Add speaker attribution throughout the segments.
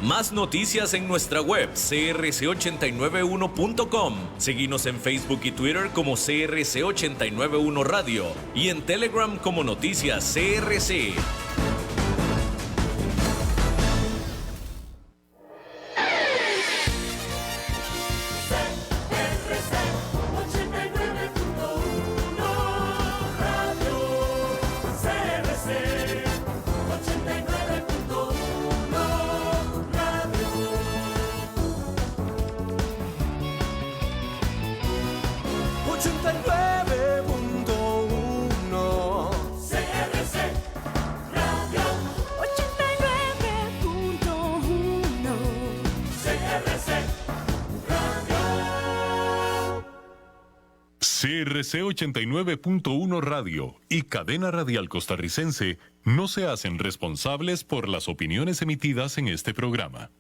Speaker 1: Más noticias en nuestra web crc891.com. Seguinos en Facebook y Twitter como CRC891 Radio y en Telegram como Noticias CRC.
Speaker 2: CRC 89.1 Radio y Cadena Radial Costarricense no se hacen responsables por las opiniones emitidas en este programa.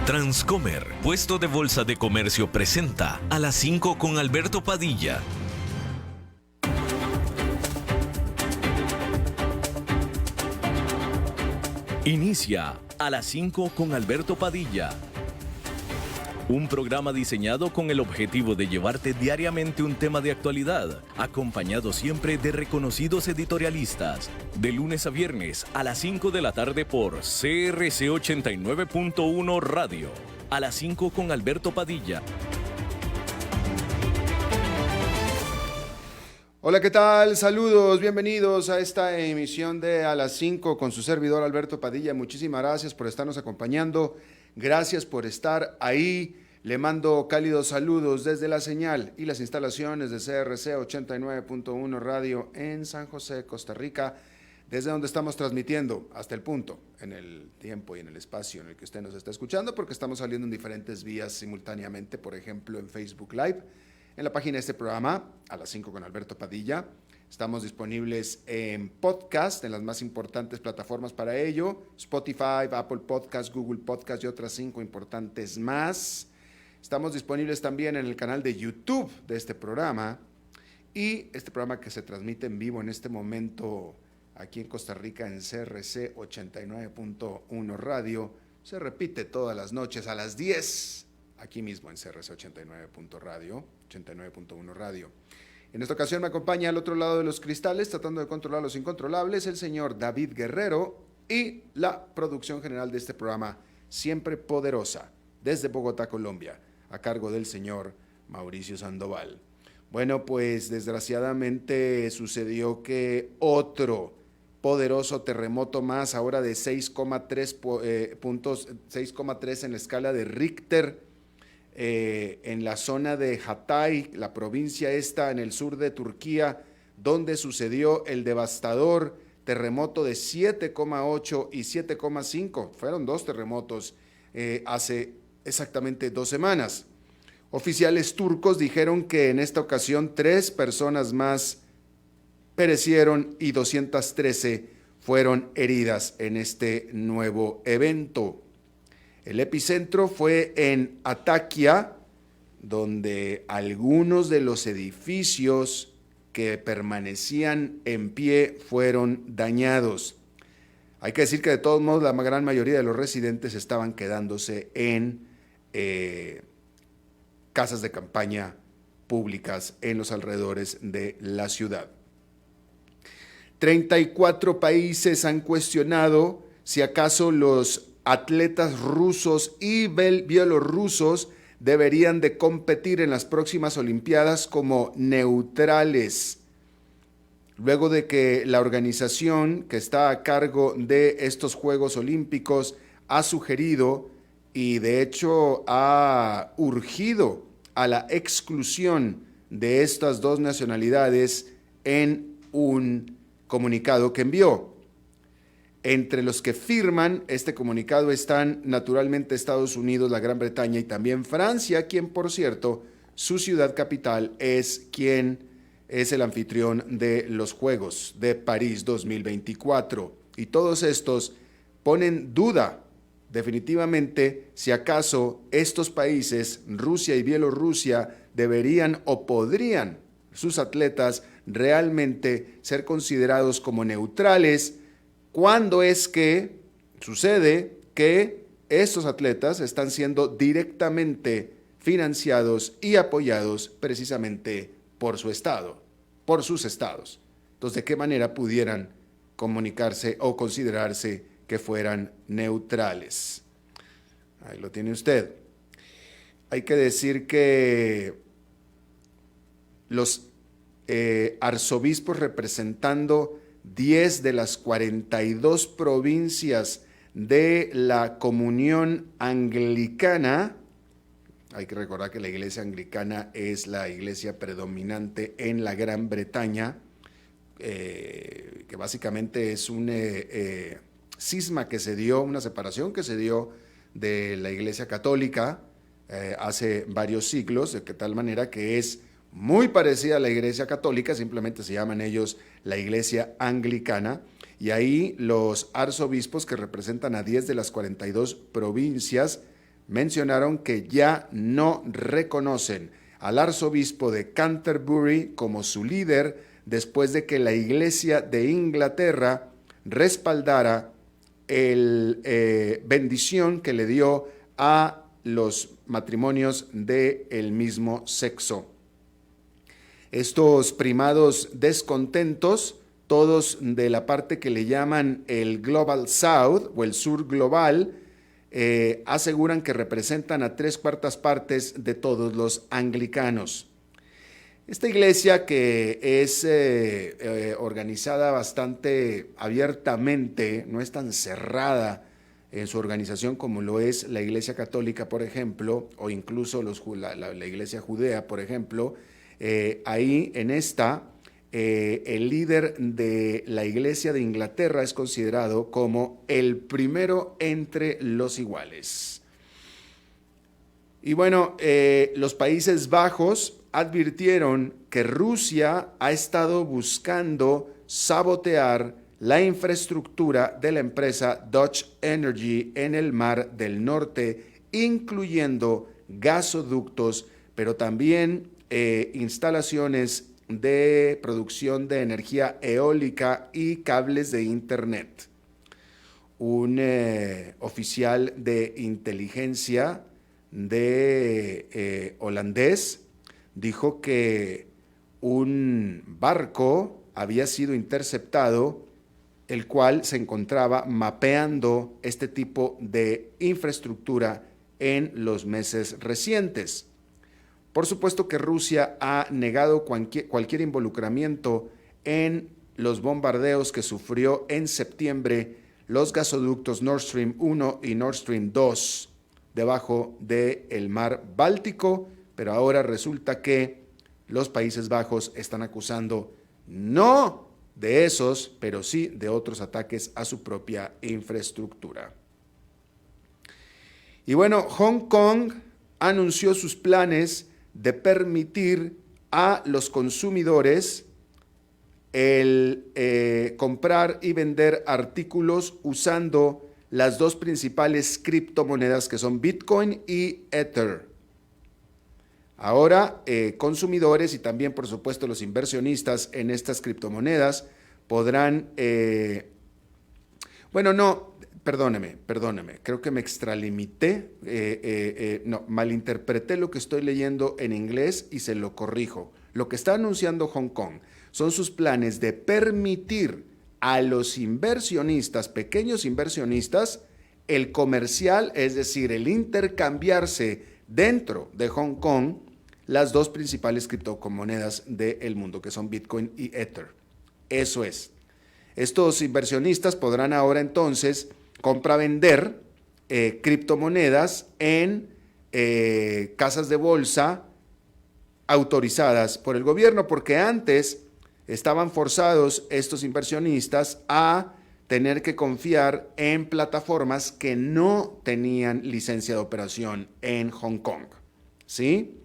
Speaker 1: Transcomer, puesto de bolsa de comercio, presenta A las 5 con Alberto Padilla. Inicia A las 5 con Alberto Padilla. Un programa diseñado con el objetivo de llevarte diariamente un tema de actualidad, acompañado siempre de reconocidos editorialistas, de lunes a viernes a las 5 de la tarde por CRC 89.1 Radio. A las 5 con Alberto Padilla.
Speaker 3: Hola, ¿qué tal? Saludos, bienvenidos a esta emisión de A las 5 con su servidor Alberto Padilla. Muchísimas gracias por estarnos acompañando. Gracias por estar ahí. Le mando cálidos saludos desde la señal y las instalaciones de CRC 89.1 Radio en San José, Costa Rica, desde donde estamos transmitiendo hasta el punto, en el tiempo y en el espacio en el que usted nos está escuchando, porque estamos saliendo en diferentes vías simultáneamente, por ejemplo en Facebook Live, en la página de este programa, A las 5 con Alberto Padilla. Estamos disponibles en podcast, en las más importantes plataformas para ello, Spotify, Apple Podcast, Google Podcast y otras 5 importantes más. Estamos disponibles también en el canal de YouTube de este programa y este programa que se transmite en vivo en este momento aquí en Costa Rica en CRC 89.1 Radio. Se repite todas las noches a las 10, aquí mismo en CRC 89.1 Radio. En esta ocasión me acompaña al otro lado de los cristales, tratando de controlar los incontrolables, el señor David Guerrero y la producción general de este programa, siempre poderosa, desde Bogotá, Colombia, a cargo del señor Mauricio Sandoval. Bueno, pues desgraciadamente sucedió que otro poderoso terremoto más, ahora de 6,3 puntos, 6,3 en la escala de Richter, en la zona de Hatay, la provincia esta en el sur de Turquía, donde sucedió el devastador terremoto de 7,8 y 7,5. Fueron dos terremotos hace exactamente 2 semanas. Oficiales turcos dijeron que en esta ocasión 3 personas más perecieron y 213 fueron heridas en este nuevo evento. El epicentro fue en Antakya, donde algunos de los edificios que permanecían en pie fueron dañados. Hay que decir que de todos modos la gran mayoría de los residentes estaban quedándose en casas de campaña públicas en los alrededores de la ciudad. 34 países han cuestionado si acaso los atletas rusos y bielorrusos deberían de competir en las próximas Olimpiadas como neutrales, luego de que la organización que está a cargo de estos Juegos Olímpicos ha sugerido y de hecho ha urgido a la exclusión de estas dos nacionalidades en un comunicado que envió. Entre los que firman este comunicado están naturalmente Estados Unidos, la Gran Bretaña y también Francia, quien por cierto, su ciudad capital es quien es el anfitrión de los Juegos de París 2024. Y todos estos ponen duda definitivamente si acaso estos países, Rusia y Bielorrusia, deberían o podrían sus atletas realmente ser considerados como neutrales, cuando es que sucede que estos atletas están siendo directamente financiados y apoyados precisamente por su estado, por sus estados. Entonces, ¿de qué manera pudieran comunicarse o considerarse que fueran neutrales? Ahí lo tiene usted. Hay que decir que los arzobispos representando 10 de las 42 provincias de la comunión anglicana. Hay que recordar que la iglesia anglicana es la iglesia predominante en la Gran Bretaña, que básicamente es un cisma que se dio, una separación que se dio de la iglesia católica hace varios siglos, de tal manera que es muy parecida a la iglesia católica, simplemente se llaman ellos la iglesia anglicana, y ahí los arzobispos que representan a 10 de las 42 provincias mencionaron que ya no reconocen al arzobispo de Canterbury como su líder después de que la Iglesia de Inglaterra respaldara la bendición que le dio a los matrimonios del mismo sexo. Estos primados descontentos, todos de la parte que le llaman el Global South o el sur global, aseguran que representan a 3/4 partes de todos los anglicanos. Esta iglesia, que es organizada bastante abiertamente, no es tan cerrada en su organización como lo es la iglesia católica, por ejemplo, o incluso la iglesia judea, por ejemplo, ahí en esta, el líder de la iglesia de Inglaterra es considerado como el primero entre los iguales. Y bueno, los Países Bajos advirtieron que Rusia ha estado buscando sabotear la infraestructura de la empresa Dutch Energy en el Mar del Norte, incluyendo gasoductos, pero también instalaciones de producción de energía eólica y cables de internet. Un oficial de inteligencia holandés dijo que un barco había sido interceptado, el cual se encontraba mapeando este tipo de infraestructura en los meses recientes. Por supuesto que Rusia ha negado cualquier involucramiento en los bombardeos que sufrió en septiembre los gasoductos Nord Stream 1 y Nord Stream 2 debajo del mar Báltico, pero ahora resulta que los Países Bajos están acusando no de esos, pero sí de otros ataques a su propia infraestructura. Y bueno, Hong Kong anunció sus planes de permitir a los consumidores el comprar y vender artículos usando las dos principales criptomonedas, que son Bitcoin y Ether. Ahora, consumidores y también, por supuesto, los inversionistas en estas criptomonedas podrán... Perdóneme, creo que me extralimité, malinterpreté lo que estoy leyendo en inglés y se lo corrijo. Lo que está anunciando Hong Kong son sus planes de permitir a los inversionistas, pequeños inversionistas, el comercial, es decir, el intercambiarse dentro de Hong Kong las dos principales criptomonedas del mundo, que son Bitcoin y Ether. Eso es. Estos inversionistas podrán ahora entonces compra-vender criptomonedas en casas de bolsa autorizadas por el gobierno, porque antes estaban forzados estos inversionistas a tener que confiar en plataformas que no tenían licencia de operación en Hong Kong, ¿sí?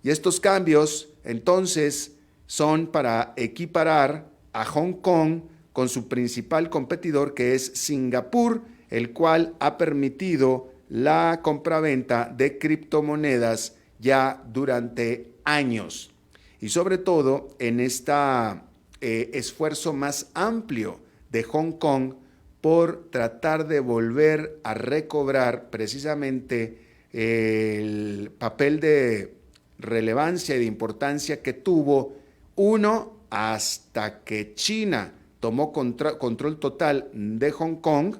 Speaker 3: Y estos cambios, entonces, son para equiparar a Hong Kong con su principal competidor, que es Singapur, el cual ha permitido la compraventa de criptomonedas ya durante años. Y sobre todo en este esfuerzo más amplio de Hong Kong por tratar de volver a recobrar precisamente el papel de relevancia y de importancia que tuvo, uno, hasta que China tomó control total de Hong Kong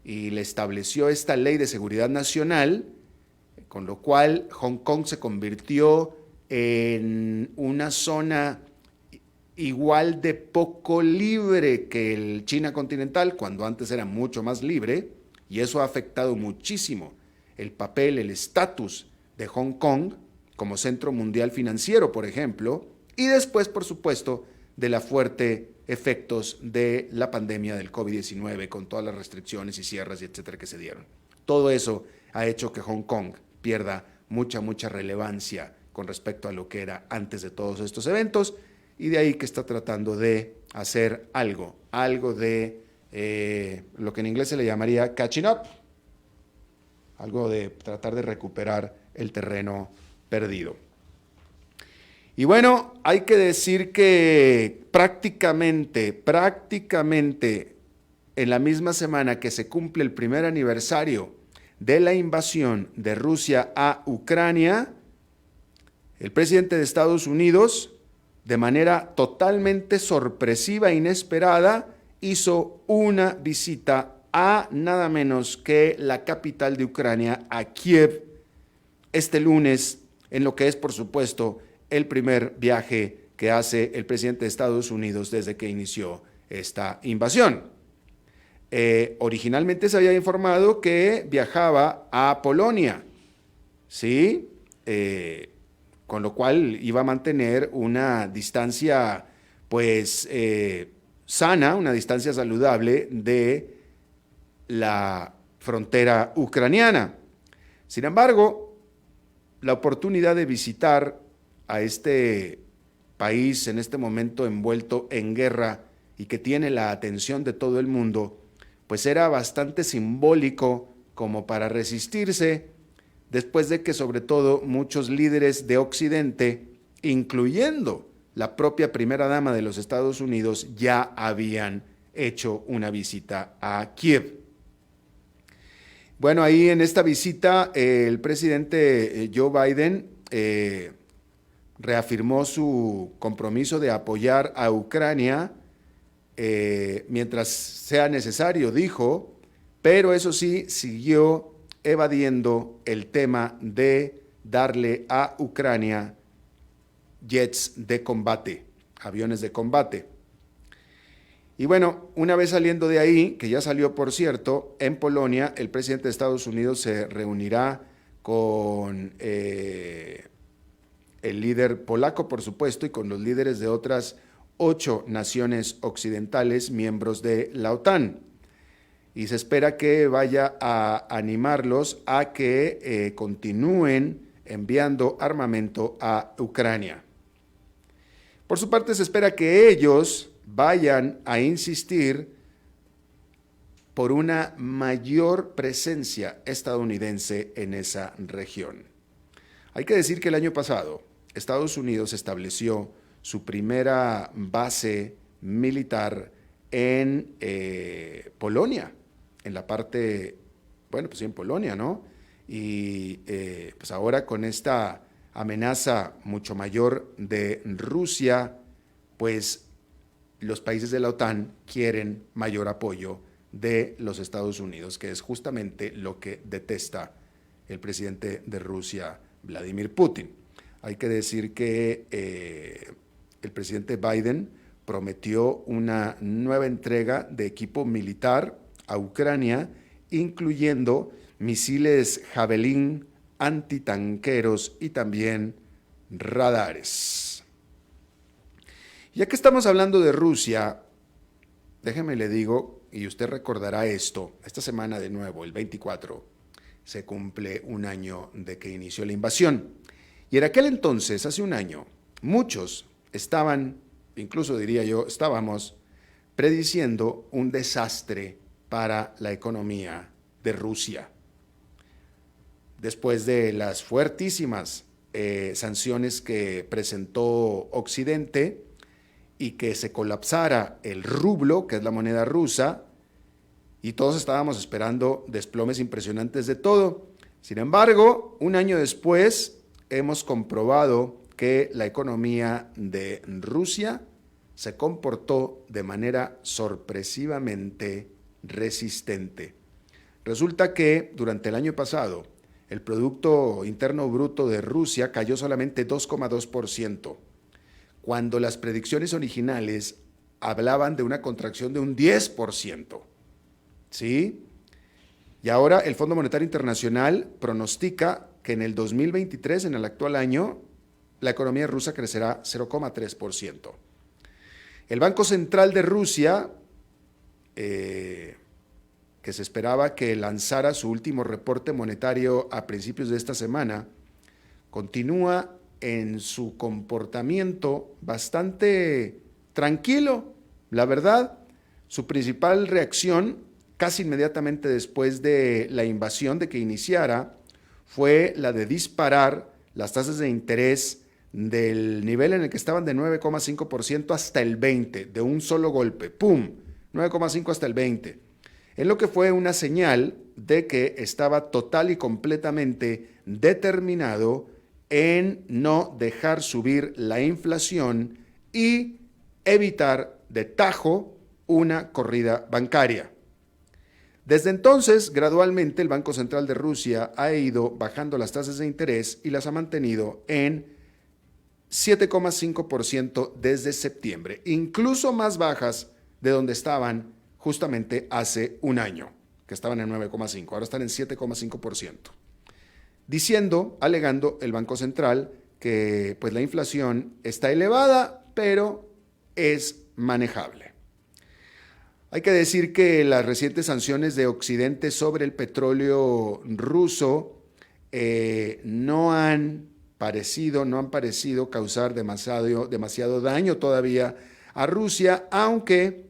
Speaker 3: y le estableció esta ley de seguridad nacional, con lo cual Hong Kong se convirtió en una zona igual de poco libre que el China continental, cuando antes era mucho más libre, y eso ha afectado muchísimo el papel, el estatus de Hong Kong como centro mundial financiero, por ejemplo, y después, por supuesto, de la fuerte efectos de la pandemia del COVID-19 con todas las restricciones y cierres, y etcétera, que se dieron. Todo eso ha hecho que Hong Kong pierda mucha relevancia con respecto a lo que era antes de todos estos eventos, y de ahí que está tratando de hacer algo de lo que en inglés se le llamaría catching up, algo de tratar de recuperar el terreno perdido. Y bueno, hay que decir que prácticamente en la misma semana que se cumple el primer aniversario de la invasión de Rusia a Ucrania, el presidente de Estados Unidos, de manera totalmente sorpresiva e inesperada, hizo una visita a nada menos que la capital de Ucrania, a Kiev, este lunes, en lo que es, por supuesto, el primer viaje que hace el presidente de Estados Unidos desde que inició esta invasión. Originalmente se había informado que viajaba a Polonia, ¿sí? Con lo cual iba a mantener una distancia, pues, sana, una distancia saludable de la frontera ucraniana. Sin embargo, la oportunidad de visitar a este país en este momento envuelto en guerra y que tiene la atención de todo el mundo, pues era bastante simbólico como para resistirse, después de que sobre todo muchos líderes de Occidente, incluyendo la propia primera dama de los Estados Unidos, ya habían hecho una visita a Kiev. Bueno, ahí en esta visita el presidente Joe Biden reafirmó su compromiso de apoyar a Ucrania mientras sea necesario, dijo, pero eso sí, siguió evadiendo el tema de darle a Ucrania jets de combate, aviones de combate. Y bueno, una vez saliendo de ahí, que ya salió por cierto, en Polonia, el presidente de Estados Unidos se reunirá con el líder polaco, por supuesto, y con los líderes de otras 8 naciones occidentales, miembros de la OTAN. Y se espera que vaya a animarlos a que continúen enviando armamento a Ucrania. Por su parte, se espera que ellos vayan a insistir por una mayor presencia estadounidense en esa región. Hay que decir que el año pasado Estados Unidos estableció su primera base militar en Polonia, en la parte, bueno, pues sí, en Polonia, ¿no? Y pues ahora con esta amenaza mucho mayor de Rusia, pues los países de la OTAN quieren mayor apoyo de los Estados Unidos, que es justamente lo que detesta el presidente de Rusia, Vladimir Putin. Hay que decir que el presidente Biden prometió una nueva entrega de equipo militar a Ucrania, incluyendo misiles Javelin antitanqueros y también radares. Ya que estamos hablando de Rusia, déjeme le digo, y usted recordará esto, esta semana de nuevo, el 24, se cumple un año de que inició la invasión. Y en aquel entonces, hace un año, muchos estaban, incluso diría yo, estábamos prediciendo un desastre para la economía de Rusia. Después de las fuertísimas sanciones que presentó Occidente y que se colapsara el rublo, que es la moneda rusa, y todos estábamos esperando desplomes impresionantes de todo. Sin embargo, un año después hemos comprobado que la economía de Rusia se comportó de manera sorpresivamente resistente. Resulta que durante el año pasado el Producto Interno Bruto de Rusia cayó solamente 2,2%, cuando las predicciones originales hablaban de una contracción de un 10%. ¿Sí? Y ahora el Fondo Monetario Internacional pronostica que en el 2023, en el actual año, la economía rusa crecerá 0,3%. El Banco Central de Rusia, que se esperaba que lanzara su último reporte monetario a principios de esta semana, continúa en su comportamiento bastante tranquilo. La verdad, su principal reacción, casi inmediatamente después de la invasión de que iniciara, fue la de disparar las tasas de interés del nivel en el que estaban de 9,5% hasta el 20%, de un solo golpe, ¡pum!, 9,5 hasta el 20%, en lo que fue una señal de que estaba total y completamente determinado en no dejar subir la inflación y evitar de tajo una corrida bancaria. Desde entonces, gradualmente, el Banco Central de Rusia ha ido bajando las tasas de interés y las ha mantenido en 7,5% desde septiembre, incluso más bajas de donde estaban justamente hace un año, que estaban en 9,5%, ahora están en 7,5%. Alegando el Banco Central que pues la inflación está elevada, pero es manejable. Hay que decir que las recientes sanciones de Occidente sobre el petróleo ruso no han parecido causar demasiado daño todavía a Rusia, aunque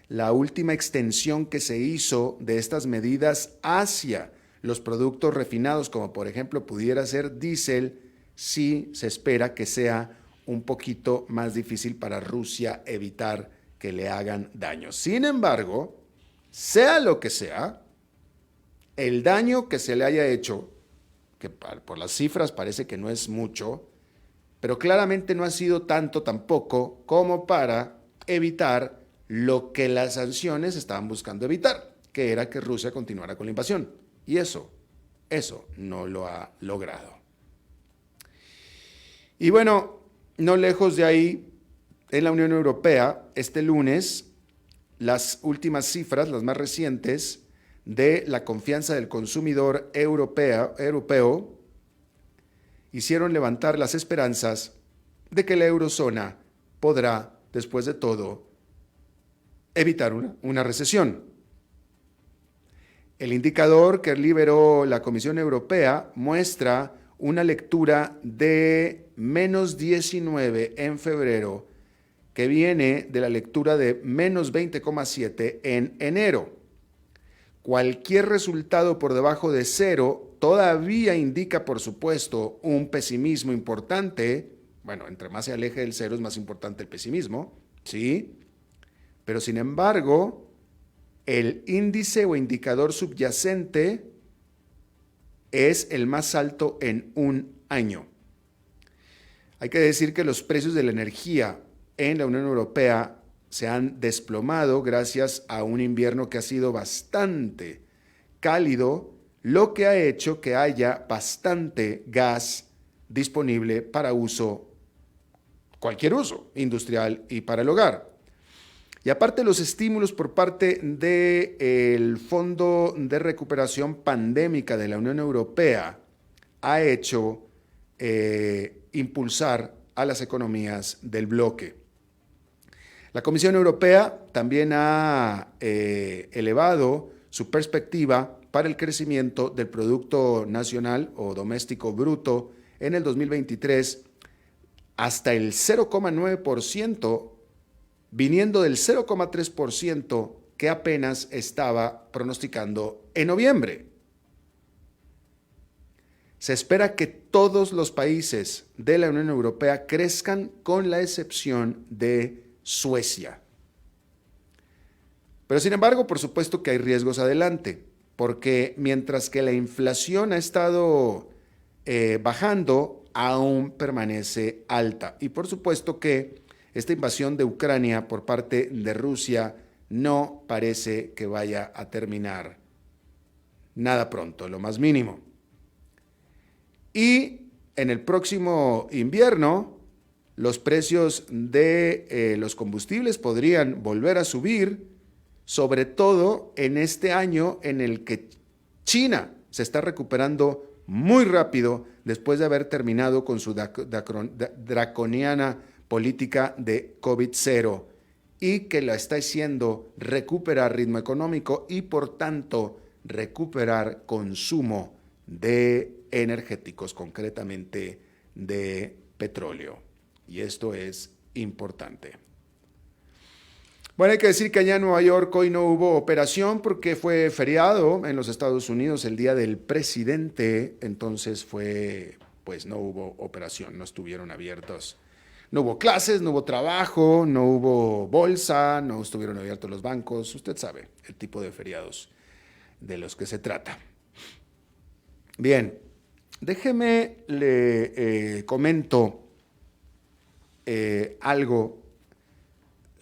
Speaker 3: la última extensión que se hizo de estas medidas hacia los productos refinados, como por ejemplo pudiera ser diésel, sí se espera que sea un poquito más difícil para Rusia evitar que le hagan daño. Sin embargo, sea lo que sea, el daño que se le haya hecho, que por las cifras parece que no es mucho, pero claramente no ha sido tanto tampoco como para evitar lo que las sanciones estaban buscando evitar, que era que Rusia continuara con la invasión. Y eso no lo ha logrado. Y bueno, no lejos de ahí, en la Unión Europea, este lunes, las últimas cifras, las más recientes, de la confianza del consumidor europeo, hicieron levantar las esperanzas de que la eurozona podrá, después de todo, evitar una recesión. El indicador que liberó la Comisión Europea muestra una lectura de menos 19 en febrero, que viene de la lectura de menos 20,7 en enero. Cualquier resultado por debajo de cero todavía indica, por supuesto, un pesimismo importante. Bueno, entre más se aleje del cero es más importante el pesimismo, ¿sí? Pero sin embargo, el índice o indicador subyacente es el más alto en un año. Hay que decir que los precios de la energía en la Unión Europea se han desplomado gracias a un invierno que ha sido bastante cálido, lo que ha hecho que haya bastante gas disponible para cualquier uso, industrial y para el hogar. Y aparte, los estímulos por parte del Fondo de Recuperación Pandémica de la Unión Europea ha hecho impulsar a las economías del bloque. La Comisión Europea también ha elevado su perspectiva para el crecimiento del Producto Nacional o Doméstico Bruto en el 2023 hasta el 0,9%, viniendo del 0,3% que apenas estaba pronosticando en noviembre. Se espera que todos los países de la Unión Europea crezcan con la excepción de Suecia. Pero sin embargo, por supuesto que hay riesgos adelante, porque mientras que la inflación ha estado bajando, aún permanece alta. Y por supuesto que esta invasión de Ucrania por parte de Rusia no parece que vaya a terminar nada pronto, lo más mínimo. Y en el próximo invierno, los precios de los combustibles podrían volver a subir, sobre todo en este año en el que China se está recuperando muy rápido después de haber terminado con su draconiana política de COVID-0 y que la está haciendo recuperar ritmo económico y por tanto recuperar consumo de energéticos, concretamente de petróleo. Y esto es importante. Bueno, hay que decir que allá en Nueva York hoy no hubo operación porque fue feriado en los Estados Unidos el Día del Presidente, entonces no hubo operación, no estuvieron abiertos. No hubo clases, no hubo trabajo, no hubo bolsa, no estuvieron abiertos los bancos. Usted sabe el tipo de feriados de los que se trata. Bien, déjeme le comento algo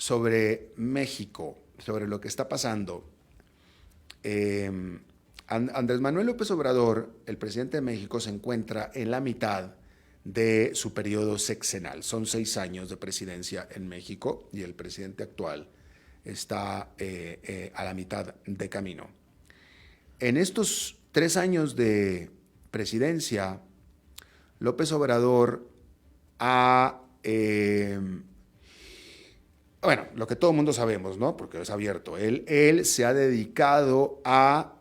Speaker 3: sobre México, sobre lo que está pasando. Andrés Manuel López Obrador, el presidente de México, se encuentra en la mitad de su periodo sexenal. Son 6 años de presidencia en México y el presidente actual está a la mitad de camino. En estos 3 años de presidencia, López Obrador ha lo que todo el mundo sabemos, ¿no? Porque es abierto. Él se ha dedicado a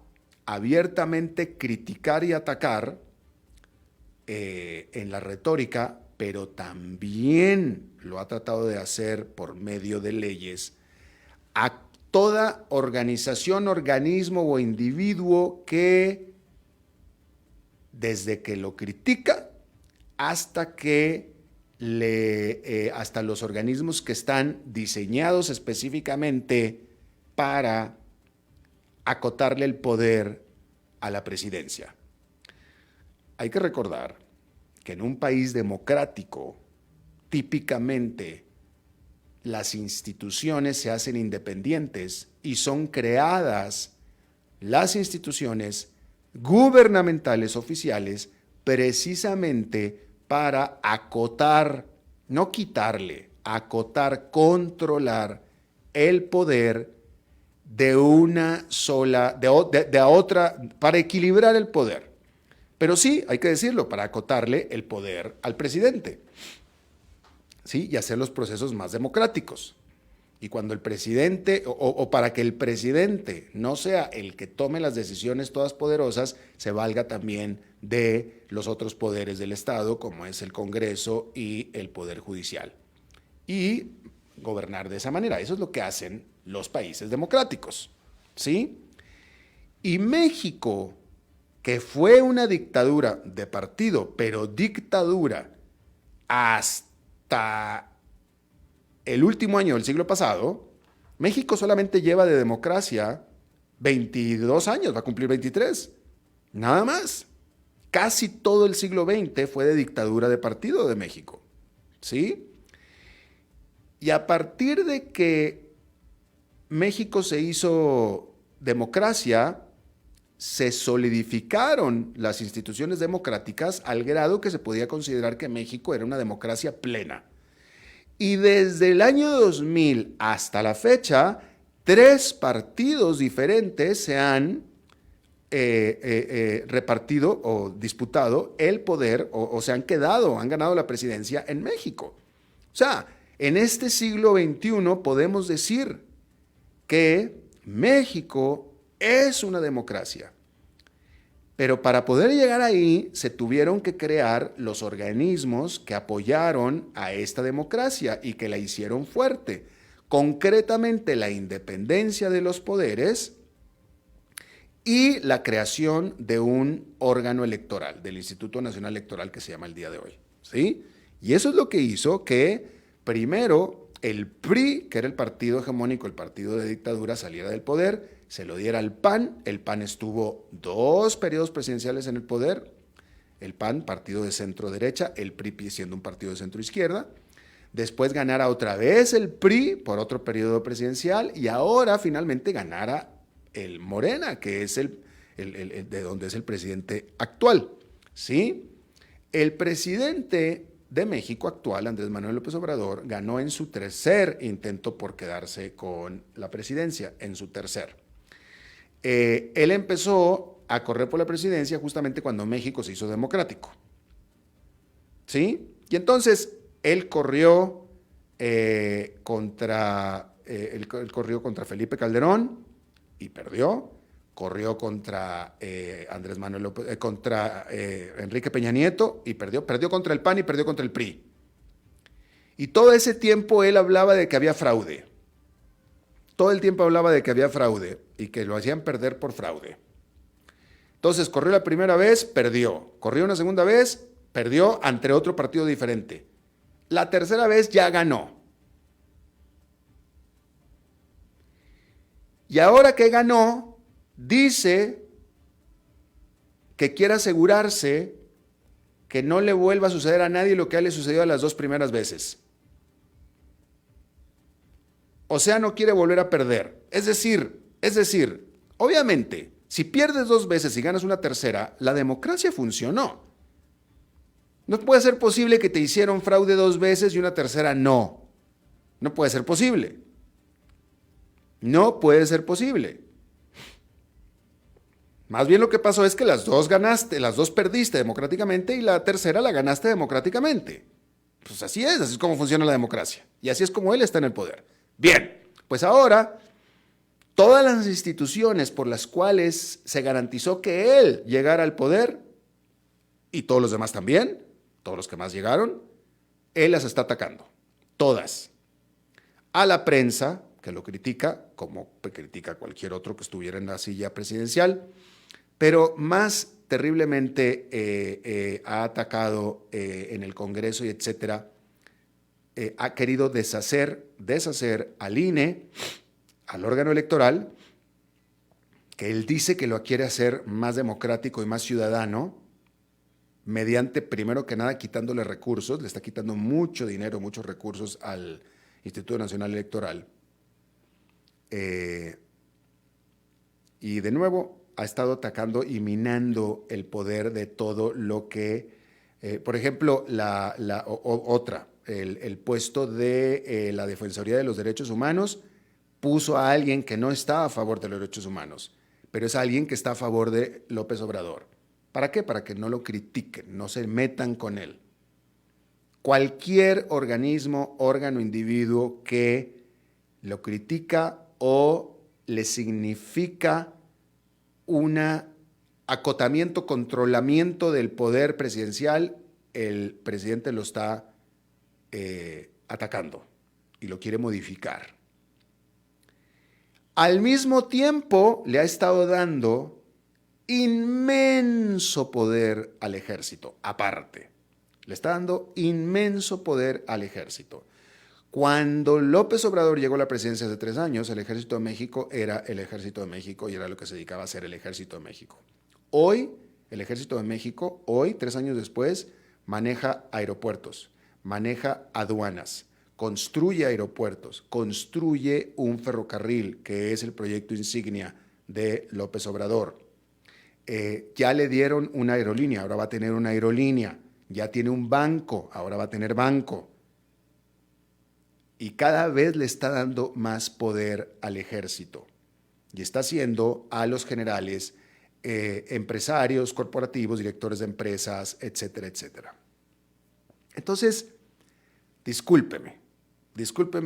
Speaker 3: abiertamente criticar y atacar en la retórica, pero también lo ha tratado de hacer por medio de leyes a toda organización, organismo o individuo que desde que lo critica hasta que hasta los organismos que están diseñados específicamente para acotarle el poder a la presidencia. Hay que recordar que en un país democrático, típicamente las instituciones se hacen independientes y son creadas las instituciones gubernamentales oficiales precisamente para acotar, no quitarle, acotar, controlar el poder de una sola, de otra, para equilibrar el poder. Pero sí, hay que decirlo, para acotarle el poder al presidente, ¿sí? Y hacer los procesos más democráticos. Y cuando el presidente, o para que el presidente no sea el que tome las decisiones todas poderosas, se valga también de los otros poderes del Estado, como es el Congreso y el Poder Judicial. Y gobernar de esa manera. Eso es lo que hacen los países democráticos, ¿sí? Y México, que fue una dictadura de partido, pero dictadura hasta el último año del siglo pasado, México solamente lleva de democracia 22 años, va a cumplir 23, nada más. Casi todo el siglo XX fue de dictadura de partido de México, ¿sí? Y a partir de que México se hizo democracia, se solidificaron las instituciones democráticas al grado que se podía considerar que México era una democracia plena. Y desde el año 2000 hasta la fecha, 3 partidos diferentes se han repartido o disputado el poder o se han ganado la presidencia en México. O sea, en este siglo XXI podemos decir que México es una democracia. Pero para poder llegar ahí, se tuvieron que crear los organismos que apoyaron a esta democracia y que la hicieron fuerte. Concretamente, la independencia de los poderes y la creación de un órgano electoral, del Instituto Nacional Electoral que se llama el día de hoy, ¿sí? Y eso es lo que hizo que, primero, el PRI, que era el partido hegemónico, el partido de dictadura, saliera del poder, se lo diera al PAN. El PAN estuvo 2 periodos presidenciales en el poder. El PAN, partido de centro-derecha, el PRI siendo un partido de centro-izquierda. Después ganara otra vez el PRI por otro periodo presidencial y ahora finalmente ganara el Morena, que es el de donde es el presidente actual. ¿Sí? El presidente de México actual, Andrés Manuel López Obrador, ganó en su tercer intento por quedarse con la presidencia, en su tercer. Él empezó a correr por la presidencia justamente cuando México se hizo democrático. ¿Sí? Y entonces él corrió contra Felipe Calderón y perdió. Corrió contra Andrés Manuel López, contra Enrique Peña Nieto y perdió. Perdió contra el PAN y perdió contra el PRI. Y todo ese tiempo él hablaba de que había fraude. Todo el tiempo hablaba de que había fraude y que lo hacían perder por fraude. Entonces corrió la primera vez, perdió. Corrió una segunda vez, perdió ante otro partido diferente. La tercera vez ya ganó. Y ahora que ganó, dice que quiere asegurarse que no le vuelva a suceder a nadie lo que a él le sucedió a las 2 primeras veces. O sea, no quiere volver a perder. Es decir, obviamente, si pierdes 2 veces y ganas una tercera, la democracia funcionó. No puede ser posible que te hicieron fraude 2 veces y una tercera no. No puede ser posible. No puede ser posible. Más bien lo que pasó es que las 2 ganaste, las 2 perdiste democráticamente y la tercera la ganaste democráticamente. Pues así es como funciona la democracia. Y así es como él está en el poder. Bien, pues ahora todas las instituciones por las cuales se garantizó que él llegara al poder, y todos los demás también, todos los que más llegaron, él las está atacando. Todas. A la prensa, que lo critica, como critica cualquier otro que estuviera en la silla presidencial, pero más terriblemente ha atacado en el Congreso y etcétera, ha querido deshacer al INE, al órgano electoral, que él dice que lo quiere hacer más democrático y más ciudadano, mediante, primero que nada, quitándole recursos, le está quitando mucho dinero, muchos recursos al Instituto Nacional Electoral. Y de nuevo ha estado atacando y minando el poder de todo lo que, por ejemplo, el puesto de la Defensoría de los Derechos Humanos puso a alguien que no está a favor de los derechos humanos, pero es alguien que está a favor de López Obrador. ¿Para qué? Para que no lo critiquen, no se metan con él. Cualquier organismo, órgano, individuo que lo critica o le significa un acotamiento, controlamiento del poder presidencial, el presidente lo está atacando y lo quiere modificar. Al mismo tiempo, le ha estado dando inmenso poder al ejército, aparte. Le está dando inmenso poder al ejército. Cuando López Obrador llegó a la presidencia hace 3 años, el Ejército de México era el Ejército de México y era lo que se dedicaba a ser el Ejército de México. Hoy, el Ejército de México, 3 años después, maneja aeropuertos, maneja aduanas, construye aeropuertos, construye un ferrocarril, que es el proyecto insignia de López Obrador. Ya le dieron una aerolínea, ahora va a tener una aerolínea. Ya tiene un banco, ahora va a tener banco. Y cada vez le está dando más poder al ejército. Y está haciendo a los generales empresarios, corporativos, directores de empresas, etcétera, etcétera. Entonces, discúlpeme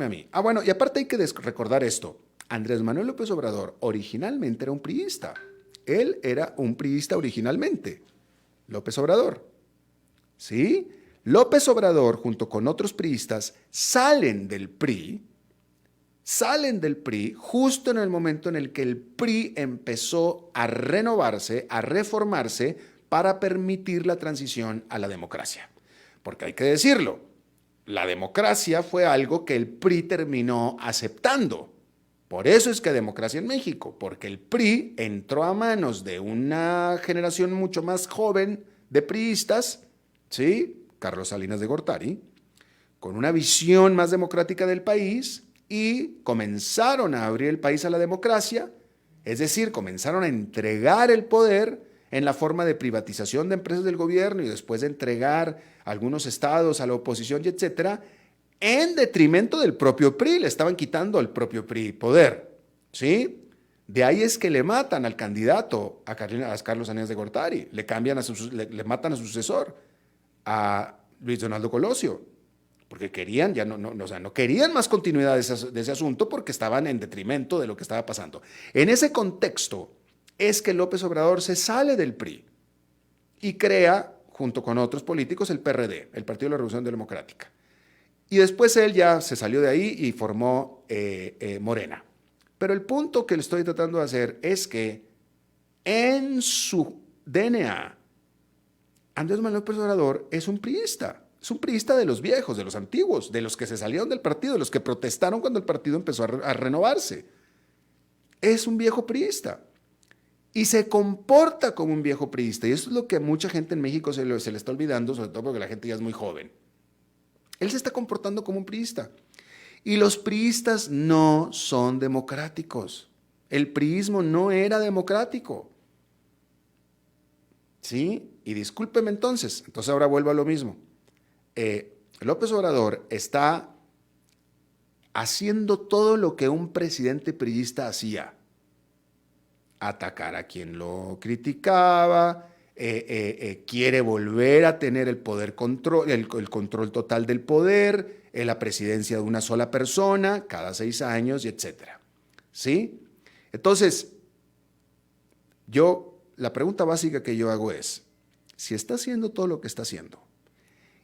Speaker 3: a mí. Bueno, y aparte hay que recordar esto. Andrés Manuel López Obrador originalmente era un priista. Él era un priista originalmente. López Obrador. ¿Sí? López Obrador, junto con otros priistas, salen del PRI justo en el momento en el que el PRI empezó a renovarse, a reformarse para permitir la transición a la democracia. Porque hay que decirlo, la democracia fue algo que el PRI terminó aceptando. Por eso es que democracia en México, porque el PRI entró a manos de una generación mucho más joven de priistas, ¿sí? Carlos Salinas de Gortari, con una visión más democrática del país y comenzaron a abrir el país a la democracia, es decir, comenzaron a entregar el poder en la forma de privatización de empresas del gobierno y después de entregar algunos estados a la oposición y etcétera, en detrimento del propio PRI, le estaban quitando al propio PRI poder, ¿sí? De ahí es que le matan al candidato, a Carlos Salinas de Gortari, le matan a su sucesor, a Luis Donaldo Colosio, porque querían, no querían más continuidad de ese asunto porque estaban en detrimento de lo que estaba pasando. En ese contexto es que López Obrador se sale del PRI y crea, junto con otros políticos, el PRD, el Partido de la Revolución Democrática. Y después él ya se salió de ahí y formó Morena. Pero el punto que le estoy tratando de hacer es que en su DNA, Andrés Manuel López Obrador es un priista de los viejos, de los antiguos, de los que se salieron del partido, de los que protestaron cuando el partido empezó a renovarse. Es un viejo priista y se comporta como un viejo priista. Y eso es lo que a mucha gente en México se le está olvidando, sobre todo porque la gente ya es muy joven. Él se está comportando como un priista. Y los priistas no son democráticos. El priismo no era democrático. ¿Sí? Y discúlpeme entonces ahora vuelvo a lo mismo. López Obrador está haciendo todo lo que un presidente priista hacía. Atacar a quien lo criticaba, quiere volver a tener el control total del poder, la presidencia de una sola persona cada 6 años, y etcétera. ¿Sí? Entonces, la pregunta básica que yo hago es, si está haciendo todo lo que está haciendo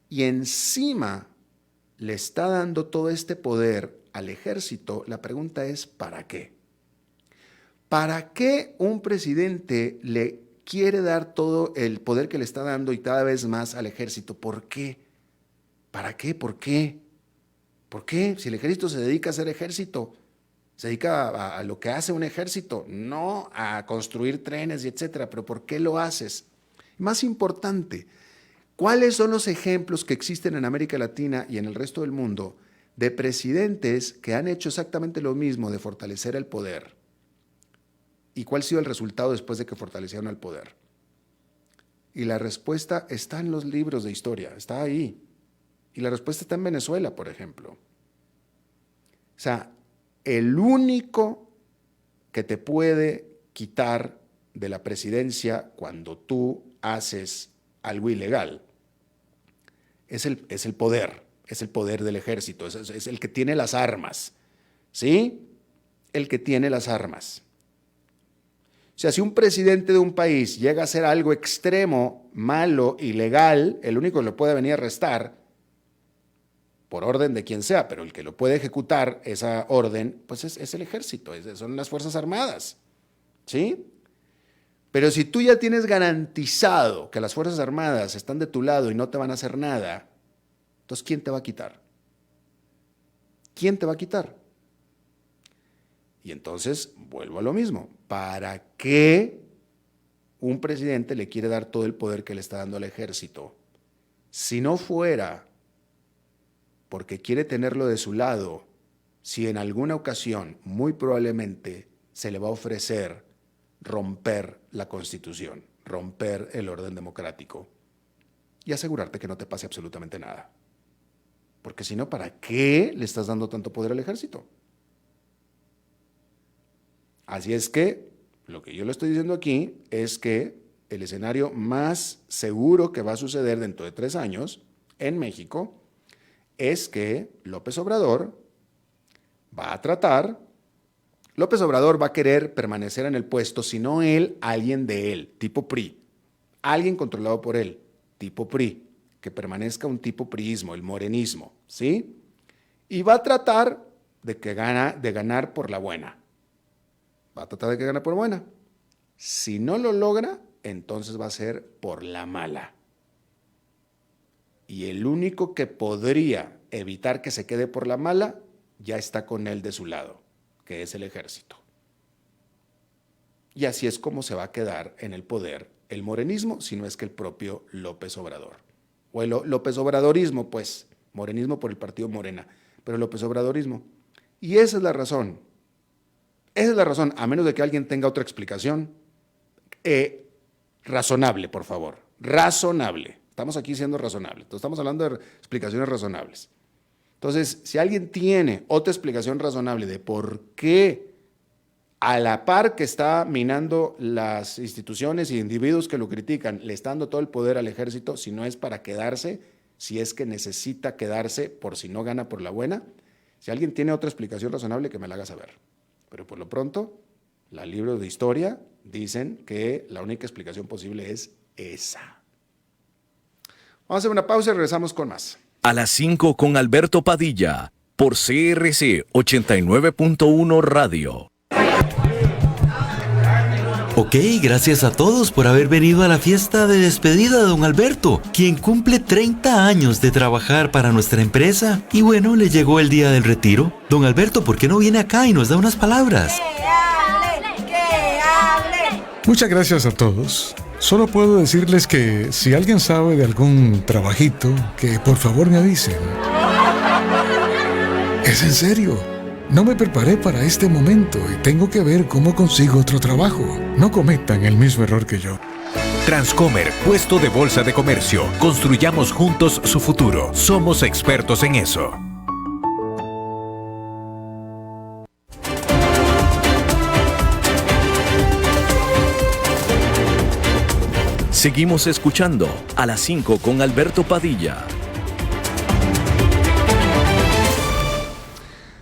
Speaker 3: y encima le está dando todo este poder al ejército, la pregunta es, ¿para qué? ¿Para qué un presidente le quiere dar todo el poder que le está dando y cada vez más al ejército? ¿Por qué? ¿Para qué? ¿Por qué? ¿Por qué? Si el ejército se dedica a ser ejército, se dedica a lo que hace un ejército, no a construir trenes y etcétera, pero ¿por qué lo haces? Más importante, ¿cuáles son los ejemplos que existen en América Latina y en el resto del mundo de presidentes que han hecho exactamente lo mismo de fortalecer el poder? ¿Y cuál ha sido el resultado después de que fortalecieron el poder? Y la respuesta está en los libros de historia, está ahí. Y la respuesta está en Venezuela, por ejemplo. O sea, el único que te puede quitar de la presidencia cuando tú haces algo ilegal es el poder del ejército, es el que tiene las armas, ¿sí? El que tiene las armas. O sea, si un presidente de un país llega a hacer algo extremo, malo, ilegal, el único que lo puede venir a arrestar, por orden de quien sea, pero el que lo puede ejecutar esa orden, pues es el ejército, son las Fuerzas Armadas, ¿sí? Pero si tú ya tienes garantizado que las Fuerzas Armadas están de tu lado y no te van a hacer nada, entonces ¿quién te va a quitar? ¿Quién te va a quitar? Y entonces vuelvo a lo mismo. ¿Para qué un presidente le quiere dar todo el poder que le está dando al ejército? Si no fuera porque quiere tenerlo de su lado, si en alguna ocasión, muy probablemente, se le va a ofrecer romper la Constitución, romper el orden democrático y asegurarte que no te pase absolutamente nada. Porque si no, ¿para qué le estás dando tanto poder al ejército? Así es que lo que yo le estoy diciendo aquí es que el escenario más seguro que va a suceder dentro de 3 años en México es que López Obrador va a querer permanecer en el puesto, si no él, alguien de él, tipo PRI, alguien controlado por él, tipo PRI, que permanezca un tipo priismo, el morenismo, ¿sí? Y va a tratar de ganar por la buena. Va a tratar de que gane por buena. Si no lo logra, entonces va a ser por la mala. Y el único que podría evitar que se quede por la mala, ya está con él de su lado, que es el ejército. Y así es como se va a quedar en el poder el morenismo, si no es que el propio López Obrador. O el López Obradorismo, pues, morenismo por el partido Morena, pero López Obradorismo. Y esa es la razón. Esa es la razón, a menos de que alguien tenga otra explicación. Razonable, por favor. Razonable. Estamos aquí siendo razonables. Entonces, estamos hablando de explicaciones razonables. Entonces, si alguien tiene otra explicación razonable de por qué, a la par que está minando las instituciones y individuos que lo critican, le está dando todo el poder al ejército, si no es para quedarse, si es que necesita quedarse por si no gana por la buena, si alguien tiene otra explicación razonable, que me la haga saber. Pero por lo pronto, los libros de historia dicen que la única explicación posible es esa. Vamos a hacer una pausa y regresamos con más.
Speaker 1: A las 5 con Alberto Padilla, por CRC 89.1 Radio.
Speaker 4: Ok, gracias a todos por haber venido a la fiesta de despedida de don Alberto, quien cumple 30 años de trabajar para nuestra empresa. Y bueno, le llegó el día del retiro. Don Alberto, ¿por qué no viene acá y nos da unas palabras?
Speaker 5: ¡Que hable!
Speaker 6: Muchas gracias a todos. Solo puedo decirles que si alguien sabe de algún trabajito, que por favor me avisen. Es en serio. No me preparé para este momento y tengo que ver cómo consigo otro trabajo. No cometan el mismo error que yo.
Speaker 7: Transcomer, puesto de bolsa de comercio. Construyamos juntos su futuro. Somos expertos en eso.
Speaker 1: Seguimos escuchando a las 5 con Alberto Padilla.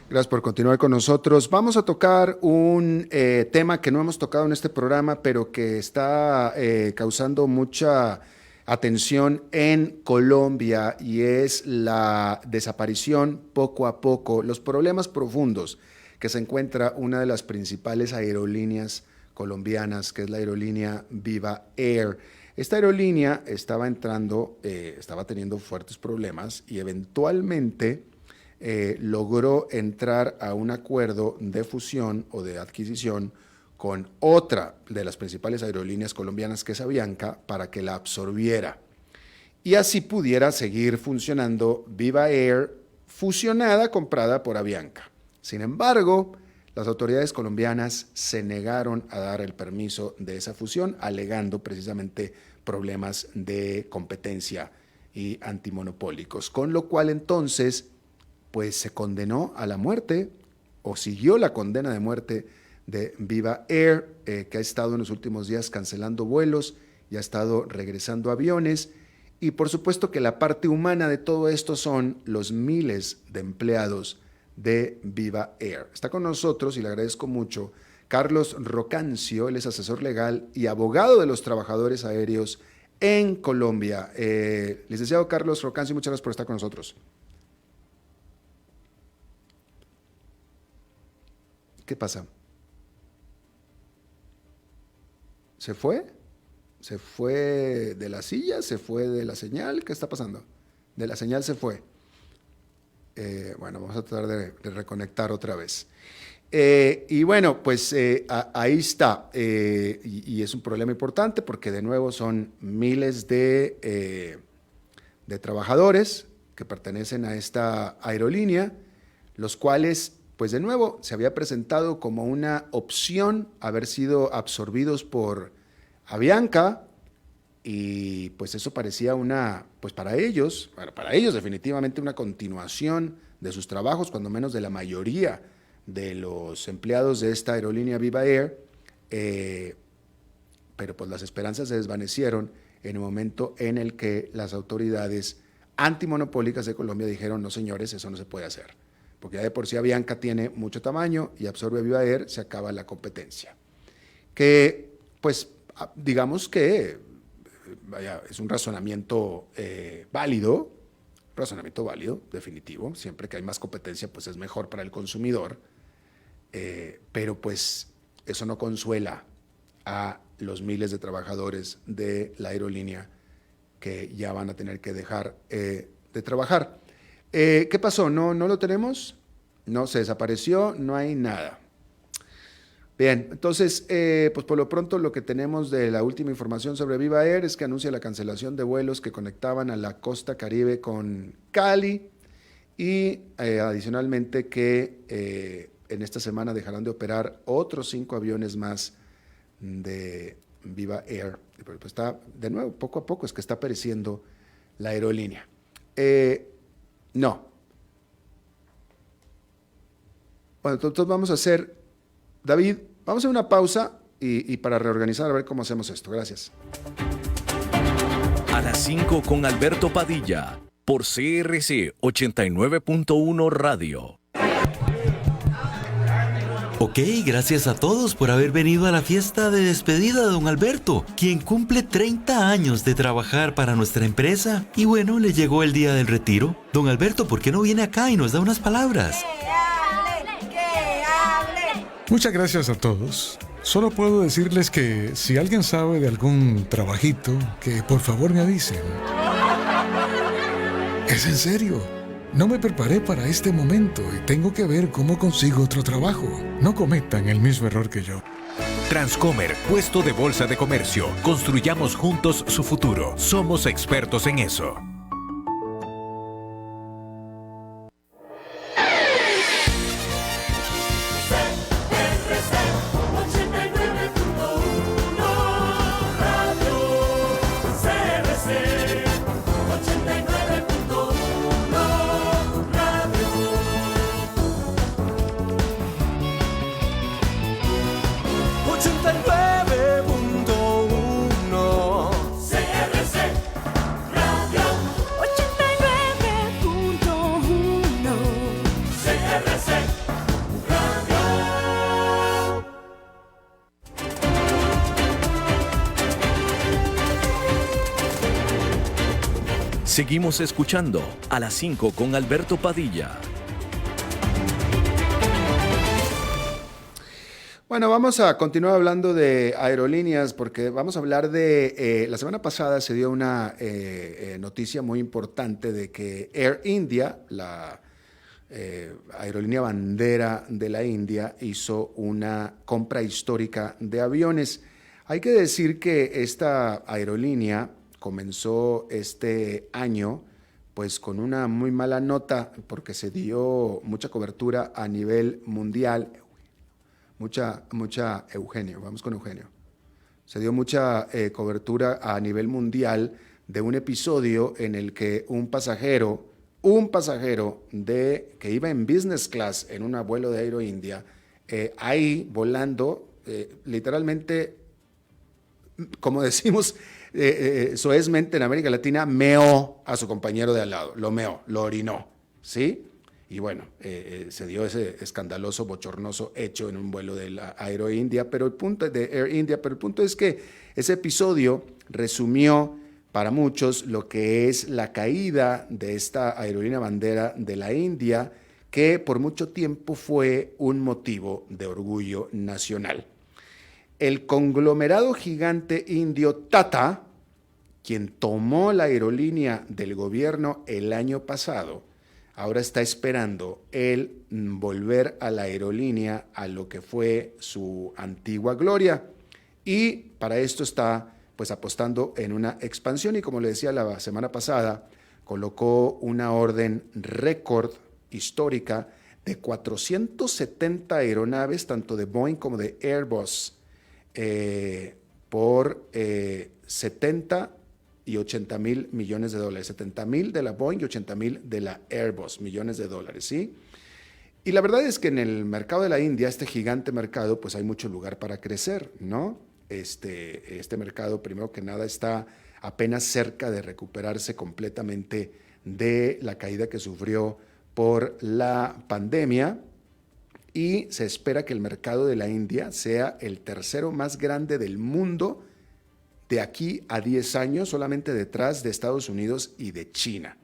Speaker 3: Gracias por continuar con nosotros. Vamos a tocar un tema que no hemos tocado en este programa, pero que está causando mucha atención en Colombia, y es la desaparición poco a poco, los problemas profundos que se encuentra una de las principales aerolíneas colombianas, que es la aerolínea Viva Air. Esta aerolínea estaba teniendo fuertes problemas y eventualmente logró entrar a un acuerdo de fusión o de adquisición con otra de las principales aerolíneas colombianas, que es Avianca, para que la absorbiera y así pudiera seguir funcionando Viva Air, fusionada, comprada por Avianca. Sin embargo, las autoridades colombianas se negaron a dar el permiso de esa fusión, alegando precisamente problemas de competencia y antimonopólicos, con lo cual entonces pues se condenó a la muerte, o siguió la condena de muerte de Viva Air, que ha estado en los últimos días cancelando vuelos y ha estado regresando aviones. Y por supuesto que la parte humana de todo esto son los miles de empleados de Viva Air. Está con nosotros, y le agradezco mucho, Carlos Rocancio. Él es asesor legal y abogado de los trabajadores aéreos en Colombia. Licenciado Carlos Rocancio, muchas gracias por estar con nosotros. ¿Qué pasa? ¿Se fue? ¿Se fue de la silla? ¿Se fue de la señal? ¿Qué está pasando? De la señal se fue. Bueno, vamos a tratar de reconectar otra vez. Y bueno, pues ahí está. Y es un problema importante porque de nuevo son miles de trabajadores que pertenecen a esta aerolínea, los cuales, pues de nuevo, se había presentado como una opción haber sido absorbidos por Avianca, y pues eso parecía pues para ellos definitivamente una continuación de sus trabajos, cuando menos de la mayoría de los empleados de esta aerolínea Viva Air, pero pues las esperanzas se desvanecieron en el momento en el que las autoridades antimonopólicas de Colombia dijeron: no señores, eso no se puede hacer, porque ya de por sí Avianca tiene mucho tamaño y absorbe Viva Air, se acaba la competencia. Que, pues, digamos que es un razonamiento válido, definitivo. Siempre que hay más competencia, pues es mejor para el consumidor, pero pues eso no consuela a los miles de trabajadores de la aerolínea que ya van a tener que dejar de trabajar. ¿Qué pasó? ¿No lo tenemos? No, se desapareció, no hay nada. Bien, entonces, pues por lo pronto lo que tenemos de la última información sobre Viva Air es que anuncia la cancelación de vuelos que conectaban a la costa Caribe con Cali y adicionalmente que en esta semana dejarán de operar otros 5 aviones más de Viva Air. Pero pues está, de nuevo, poco a poco es que está pereciendo la aerolínea. No. Bueno, entonces vamos a hacer... David, vamos a hacer una pausa y para reorganizar a ver cómo hacemos esto. Gracias.
Speaker 1: A las 5 con Alberto Padilla, por CRC 89.1 Radio.
Speaker 4: Ok, gracias a todos por haber venido a la fiesta de despedida de don Alberto, quien cumple 30 años de trabajar para nuestra empresa. Y bueno, le llegó el día del retiro. Don Alberto, ¿por qué no viene acá y nos da unas palabras?
Speaker 5: ¡Que hable!
Speaker 6: Muchas gracias a todos. Solo puedo decirles que si alguien sabe de algún trabajito, que por favor me avisen. Es en serio. No me preparé para este momento y tengo que ver cómo consigo otro trabajo. No cometan el mismo error que yo.
Speaker 7: Transcomer, puesto de bolsa de comercio. Construyamos juntos su futuro. Somos expertos en eso.
Speaker 1: Seguimos escuchando a las 5 con Alberto Padilla.
Speaker 3: Bueno, vamos a continuar hablando de aerolíneas porque vamos a hablar de... la semana pasada se dio una noticia muy importante de que Air India, la aerolínea bandera de la India, hizo una compra histórica de aviones. Hay que decir que esta aerolínea comenzó este año pues con una muy mala nota porque se dio mucha cobertura a nivel mundial. Mucha, Eugenio, vamos con Eugenio. Se dio mucha cobertura a nivel mundial de un episodio en el que un pasajero que iba en business class en un vuelo de Aero India, ahí volando, literalmente, como decimos soezmente en América Latina, meó a su compañero de al lado, lo meó, lo orinó, ¿sí? Y bueno, se dio ese escandaloso, bochornoso hecho en un vuelo de la Aero India, pero el punto es que ese episodio resumió para muchos lo que es la caída de esta aerolínea bandera de la India, que por mucho tiempo fue un motivo de orgullo nacional. El conglomerado gigante indio Tata, quien tomó la aerolínea del gobierno el año pasado, ahora está esperando el volver a la aerolínea a lo que fue su antigua gloria. Y para esto está pues apostando en una expansión y, como le decía la semana pasada, colocó una orden récord histórica de 470 aeronaves, tanto de Boeing como de Airbus, por 70 y 80 mil millones de dólares, 70 mil de la Boeing y 80 mil de la Airbus, millones de dólares, ¿sí? Y la verdad es que en el mercado de la India, este gigante mercado, pues hay mucho lugar para crecer, ¿no? Este mercado, primero que nada, está apenas cerca de recuperarse completamente de la caída que sufrió por la pandemia, y se espera que el mercado de la India sea el tercero más grande del mundo de aquí a 10 años, solamente detrás de Estados Unidos y de China.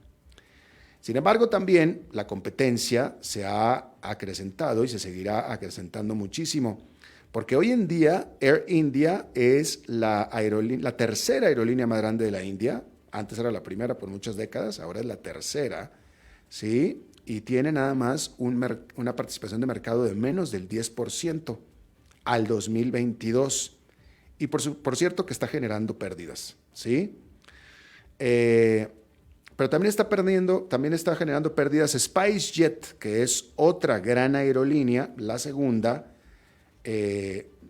Speaker 3: Sin embargo, también la competencia se ha acrecentado y se seguirá acrecentando muchísimo, porque hoy en día Air India es la tercera aerolínea más grande de la India. Antes era la primera por muchas décadas, ahora es la tercera, ¿sí? Y tiene nada más una participación de mercado de menos del 10% al 2022. Y por cierto que está generando pérdidas, ¿sí? Pero también está generando pérdidas SpiceJet, que es otra gran aerolínea, la segunda